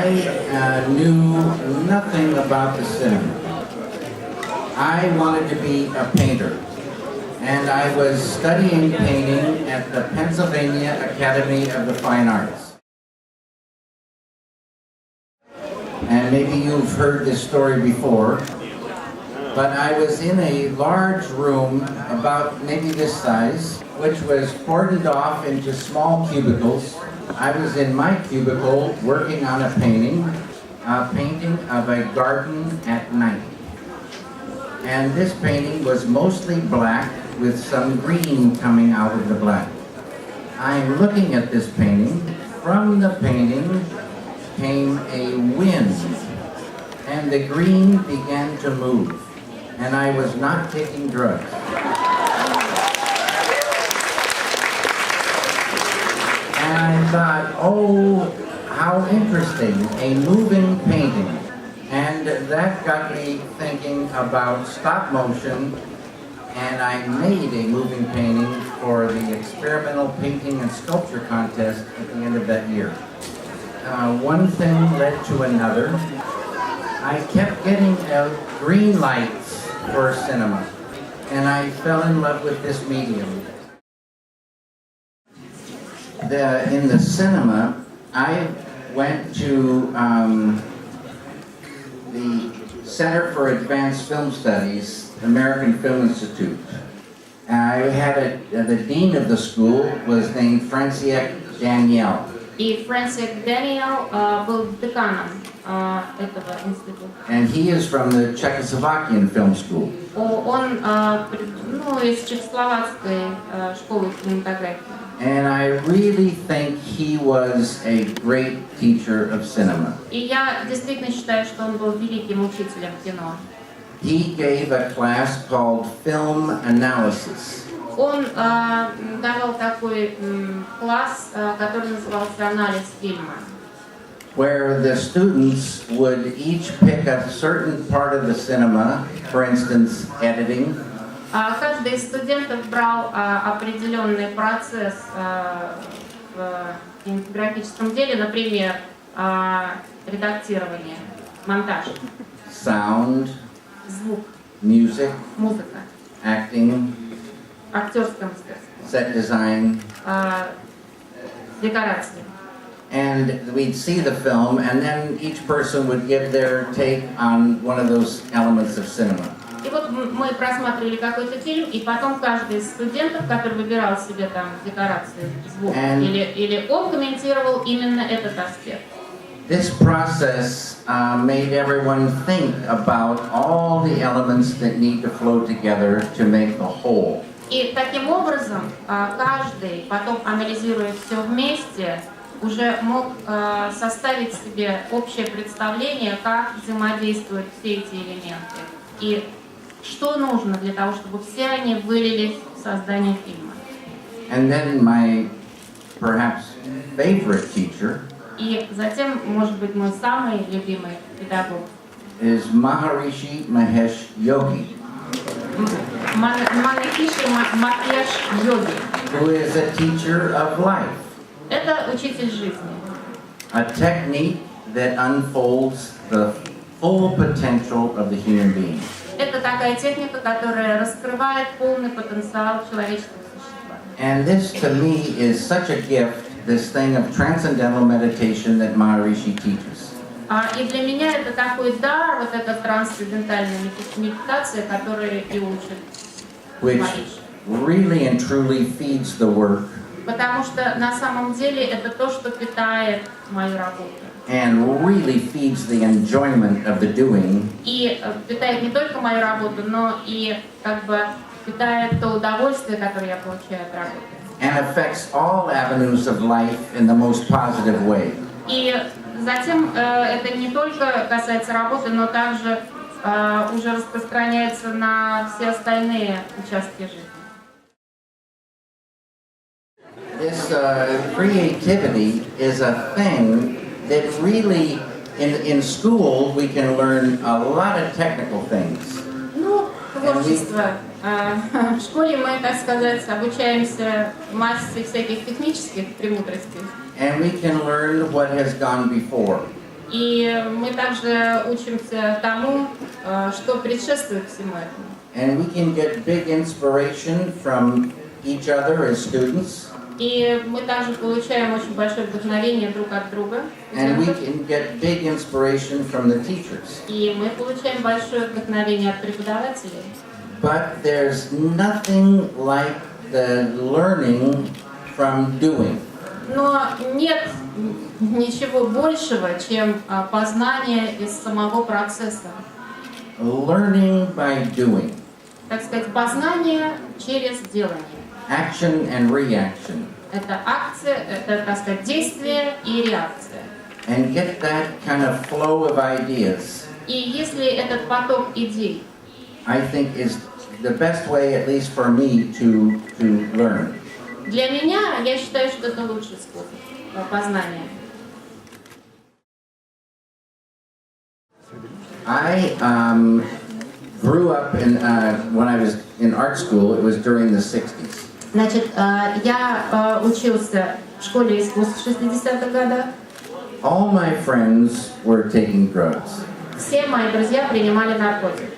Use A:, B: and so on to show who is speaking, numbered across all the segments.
A: I knew nothing about the cinema. I wanted to be a painter, and I was studying painting at the Pennsylvania Academy of the Fine Arts. And maybe you've heard this story before, but I was in a large room about maybe this size, which was cordoned off into small cubicles. I was in my cubicle working on a painting of a garden at night. And this painting was mostly black with some green coming out of the black. I'm looking at this painting. From the painting came a wind, and the green began to move. And I was not taking drugs. And I thought, oh, how interesting, a moving painting. And that got me thinking about stop motion, and I made a moving painting for the experimental painting and sculpture contest at the end of that year. One thing led to another. I kept getting green lights for cinema, and I fell in love with this medium. In the cinema, I went to the Center for Advanced Film Studies, American Film Institute. I had the dean of the school was named Franciszek Daniel.
B: И Фрэнсик Дэниел был деканом этого института.
A: And he is from the Czechoslovakian Film School.
B: Он из чехословацкой школы кинематографии.
A: And I really think he was a great teacher of cinema.
B: И я действительно считаю, что он был великим учителем кино.
A: He gave a class called Film Analysis.
B: Он давал такой класс, который назывался «Анализ фильма»,
A: where the students would each pick a certain part of the cinema, for instance, editing.
B: Каждый из студентов брал определенный процесс в кинематографическом деле, например, редактирование, монтаж,
A: sound,
B: звук,
A: music,
B: музыка,
A: acting,
B: актерское мастерство,
A: set design,
B: декорации.
A: And we'd see the film, and then each person would give their take on one of those elements of cinema.
B: И вот мы просматривали какой-то фильм, и потом каждый из студентов, который выбирал себе там декорации, звук, или он комментировал именно этот аспект.
A: This process made everyone think about all the elements that need to flow together to make the whole.
B: И таким образом каждый, потом анализируя все вместе, уже мог составить себе общее представление, как взаимодействуют все эти элементы. И что нужно для того, чтобы все они вылились в создание фильма.
A: And then my perhaps favorite teacher
B: И затем, может быть, мой самый любимый педагог
A: is Maharishi Mahesh Yogi,
B: Манахиши Махеш Йоги.
A: who is a teacher of life,
B: Это учитель жизни.
A: a technique that unfolds the full potential of the human being.
B: Это такая техника, которая раскрывает полный потенциал человеческого существа.
A: And this to me is such a gift, this thing of transcendental meditation that Maharishi teaches.
B: И для меня это такой дар, вот эта трансцендентальная медитация, которая и учит
A: Which
B: Maharishi.
A: really and truly feeds the work
B: Потому что на самом деле это то, что питает мою работу.
A: and really feeds the enjoyment of the doing.
B: И питает не только мою работу, но и как бы питает то удовольствие, которое я получаю от работы.
A: And affects all avenues of life in the most positive way.
B: И затем это не только касается работы, но также уже распространяется на все остальные участки жизни.
A: This creativity is a thing that really, in school, we can learn a lot of technical things.
B: Ну, творчество. В школе мы, так сказать, обучаемся массе всяких технических премудростей.
A: And we can learn what has gone before.
B: И мы также учимся тому, что предшествует всему этому.
A: And we can get big inspiration from each other as students.
B: И мы также получаем очень большое вдохновение друг от друга.
A: And we can get big inspiration from the teachers.
B: И мы получаем большое вдохновение от преподавателей.
A: But there's nothing like the learning from doing.
B: Но нет ничего большего, чем познание из самого процесса.
A: Learning by doing.
B: Так сказать, познание через делание.
A: Action and reaction.
B: Это акция, это, так сказать, действие и реакция.
A: And get that kind of flow of ideas.
B: И если этот поток идей,
A: I think is the best way, at least for me, to learn.
B: для меня, я считаю, что это лучший способ познания.
A: I grew up when I was in art school. It was during the 60s.
B: Значит, я учился в школе искусств в 60-х годах.
A: All my friends were taking drugs.
B: Все мои друзья принимали наркотики.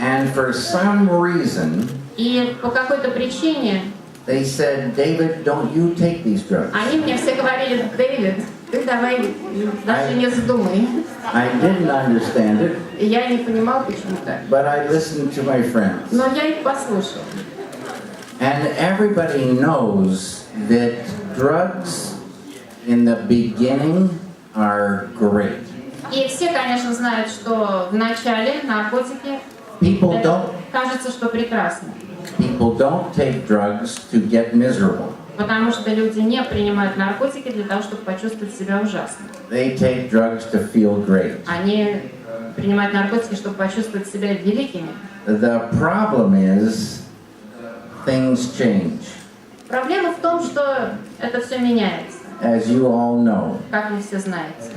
A: And for some reason,
B: И по какой-то причине
A: they said, David, don't you take these drugs.
B: они мне все говорили: Дэвид, ты давай даже не вздумай.
A: I didn't understand it,
B: И я не понимал, почему так.
A: but I listened to my friends.
B: Но я их послушал.
A: And everybody knows that drugs in the beginning are great.
B: И все, конечно, знают, что в начале наркотики,
A: People don't
B: кажется, что прекрасно.
A: People don't take drugs to get miserable.
B: Потому что люди не принимают наркотики для того, чтобы почувствовать себя ужасно.
A: They take drugs to feel great.
B: Они принимают наркотики, чтобы почувствовать себя великими.
A: The problem is things change,
B: Проблема в том, что это все меняется,
A: as you all know.
B: как вы все знаете.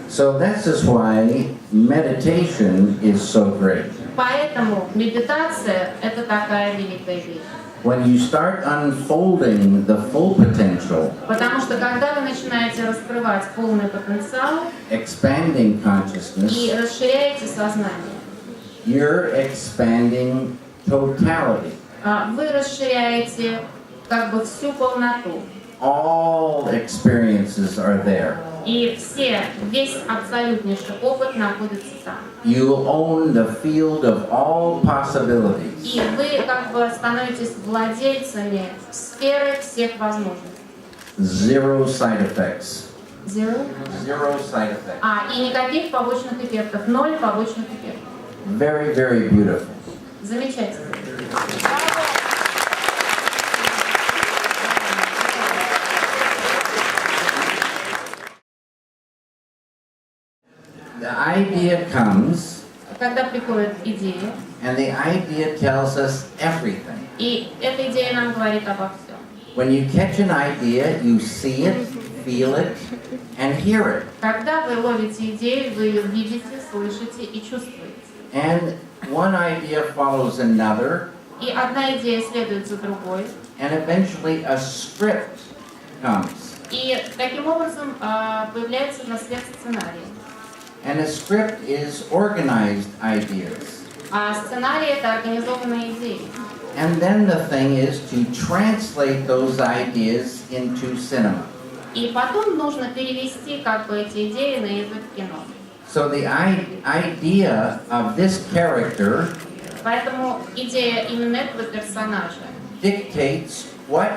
A: So this is why meditation is so great.
B: Поэтому медитация – это такая великая вещь.
A: When you start unfolding the full potential,
B: Потому что когда вы начинаете раскрывать полный потенциал
A: expanding consciousness,
B: и расширяете сознание,
A: you're expanding totality.
B: вы расширяете как бы всю полноту.
A: All experiences are there.
B: И весь абсолютнейший опыт находится там.
A: You own the field of all possibilities.
B: И вы как бы становитесь владельцами сферы всех возможностей.
A: Zero side effects.
B: Zero?
A: Zero side effects.
B: И никаких побочных эффектов. 0 побочных эффектов.
A: Very, very beautiful.
B: Замечательно.
A: The idea comes,
B: Когда приходит идея,
A: and the idea tells us everything.
B: и эта идея нам говорит обо всем.
A: When you catch an idea, you see it, feel it, and hear it.
B: Когда вы ловите идею, вы ее видите, слышите и чувствуете.
A: And one idea follows another,
B: И одна идея следует за другой.
A: and eventually a script comes.
B: И таким образом появляется на свет сценарий.
A: And a script is organized ideas.
B: А сценарий — это организованные идеи.
A: And then the thing is to translate those ideas into cinema.
B: И потом нужно перевести как бы эти идеи на язык кино.
A: So the idea of this character
B: Поэтому идея именно этого персонажа
A: dictates what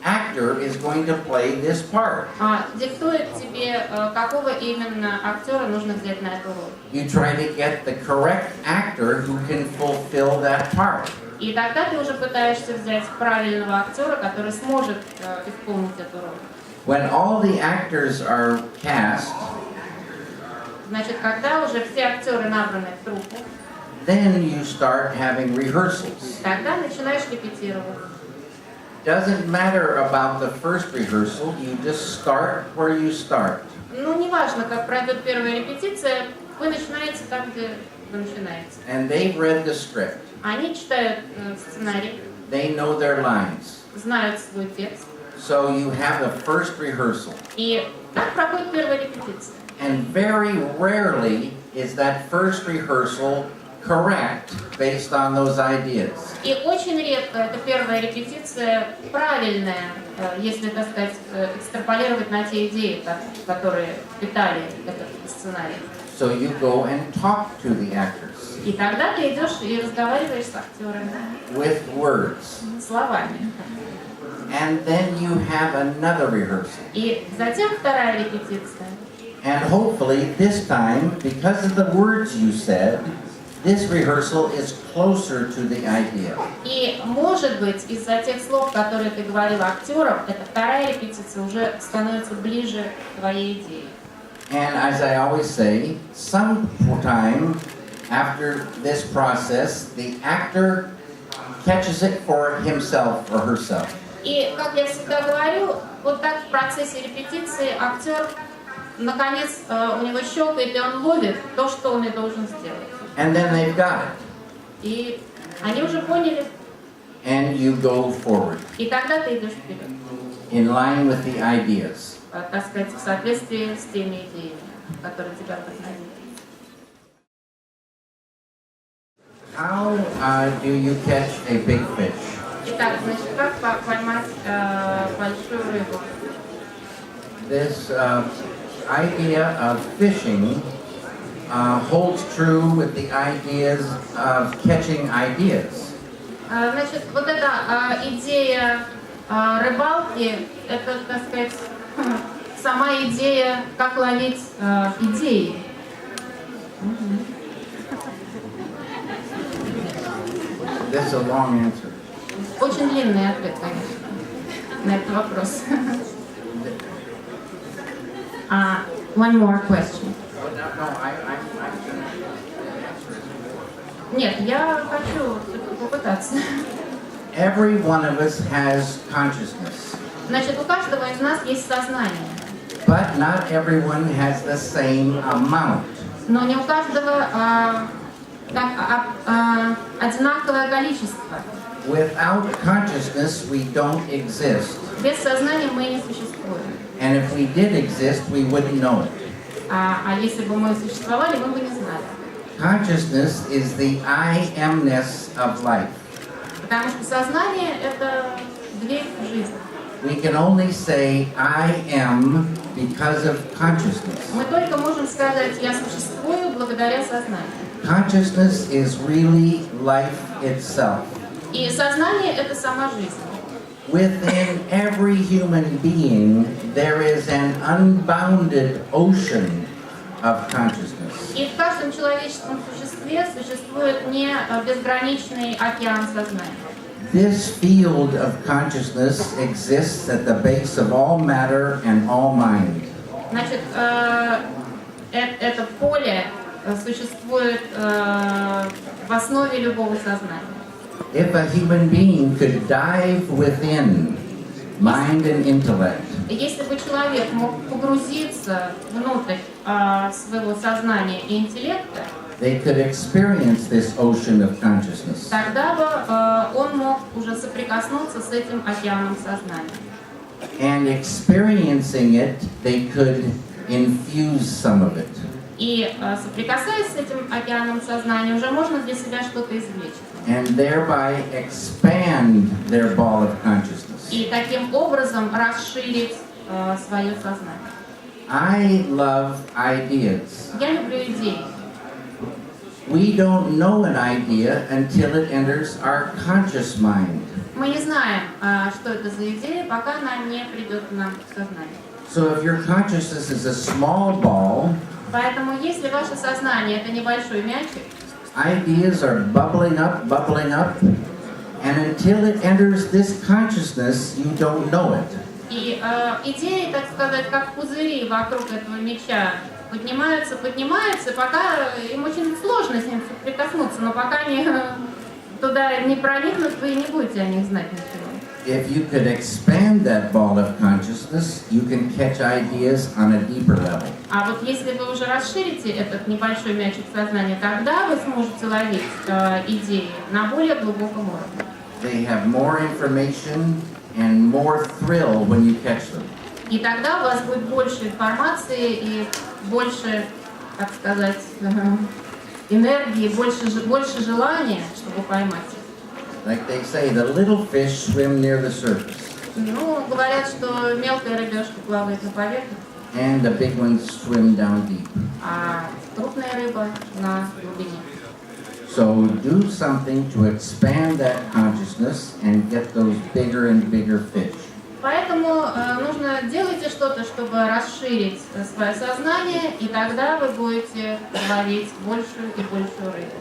A: actor is going to play this part.
B: диктует тебе, какого именно актера нужно взять на эту роль.
A: You try to get the correct actor who can fulfill that part.
B: И тогда ты уже пытаешься взять правильного актера, который сможет исполнить эту роль.
A: When all the actors are cast,
B: Значит, когда уже все актеры набраны в труппу,
A: then you start having rehearsals.
B: тогда начинаешь репетировать.
A: Doesn't matter about the first rehearsal, you just start where you start.
B: Ну, неважно, как пройдет первая репетиция, вы начинаете там, где вы начинаете.
A: And they've read the script.
B: Они читают сценарий,
A: They know their lines.
B: знают свой текст.
A: So you have the first rehearsal.
B: И так проходит первая репетиция.
A: And very rarely is that first rehearsal correct based on those ideas.
B: И очень редко эта первая репетиция правильная, если, так сказать, экстраполировать на те идеи, которые питали этот сценарий.
A: So you go and talk to the actors.
B: И тогда ты идешь и разговариваешь с актерами.
A: With words.
B: Словами.
A: And then you have another rehearsal.
B: И затем вторая репетиция.
A: And hopefully this time, because of the words you said, this rehearsal is closer to the idea.
B: И, может быть, из-за тех слов, которые ты говорил актерам, эта вторая репетиция уже становится ближе к твоей идее.
A: And as I always say, sometime after this process, the actor catches it for himself or herself.
B: И, как я всегда говорю, вот так в процессе репетиции актер, наконец, у него щелкает, и он ловит то, что он и должен сделать.
A: And then they've got it.
B: И они уже поняли.
A: And you go forward.
B: И тогда ты идешь вперед.
A: In line with the ideas.
B: Так сказать, в соответствии с теми идеями, которые тебя вдохновили.
A: How do you catch a big fish?
B: Итак, значит, как поймать большую рыбу?
A: This idea of fishing holds true with the ideas of catching ideas.
B: Значит, вот эта идея рыбалки, это, так сказать, сама идея, как ловить идеи.
A: That's a long answer.
B: Очень длинный ответ, конечно, на этот вопрос. One more question. Нет, я хочу попытаться.
A: Every one of us has consciousness.
B: Значит, у каждого из нас есть сознание.
A: But not everyone has the same amount.
B: Но не у каждого одинаковое количество.
A: Without consciousness, we don't exist.
B: Без сознания мы не существуем.
A: And if we did exist, we wouldn't know it.
B: А если бы мы существовали, мы бы не знали.
A: Consciousness is the I am-ness of life.
B: Потому что сознание — это дверь в жизнь.
A: We can only say I am because of consciousness.
B: Мы только можем сказать «я существую» благодаря сознанию.
A: Consciousness is really life itself.
B: И сознание — это сама жизнь.
A: Within every human being, there is an unbounded ocean of consciousness.
B: И в каждом человеческом существе существует не безграничный океан сознания.
A: This field of consciousness exists at the base of all matter and all mind.
B: Значит, это поле существует в основе любого сознания.
A: If a human being could dive within mind and intellect,
B: Если бы человек мог погрузиться внутрь своего сознания и интеллекта,
A: they could experience this ocean of consciousness.
B: тогда бы он мог уже соприкоснуться с этим океаном сознания.
A: And experiencing it, they could infuse some of it.
B: И соприкасаясь с этим океаном сознания, уже можно для себя что-то извлечь.
A: And thereby expand their ball of consciousness.
B: И таким образом расширить свое сознание.
A: I love ideas.
B: Я люблю идеи.
A: We don't know an idea until it enters our conscious mind.
B: Мы не знаем, что это за идея, пока она не придет к нам в сознание.
A: So if your consciousness is a small ball,
B: Поэтому, если ваше сознание — это небольшой мячик,
A: ideas are bubbling up, and until it enters this consciousness, you don't know it.
B: и идеи, так сказать, как пузыри вокруг этого мяча, поднимаются, пока им очень сложно с ним соприкоснуться, но пока они туда не проникнут, вы не будете о них знать ничего.
A: If you could expand that ball of consciousness, you can catch ideas on a deeper level.
B: А вот если вы уже расширите этот небольшой мячик сознания, тогда вы сможете ловить идеи на более глубоком уровне.
A: They have more information and more thrill when you catch them.
B: И тогда у вас будет больше информации и больше, так сказать, энергии, больше желания, чтобы поймать.
A: Like they say, the little fish swim near the surface,
B: Ну, говорят, что мелкая рыбешка плавает на поверхности,
A: and the big ones swim down deep.
B: а крупная рыба на глубине.
A: So do something to expand that consciousness and get those bigger and bigger fish.
B: Поэтому нужно делайте что-то, чтобы расширить свое сознание, и тогда вы будете ловить большую и большую рыбу.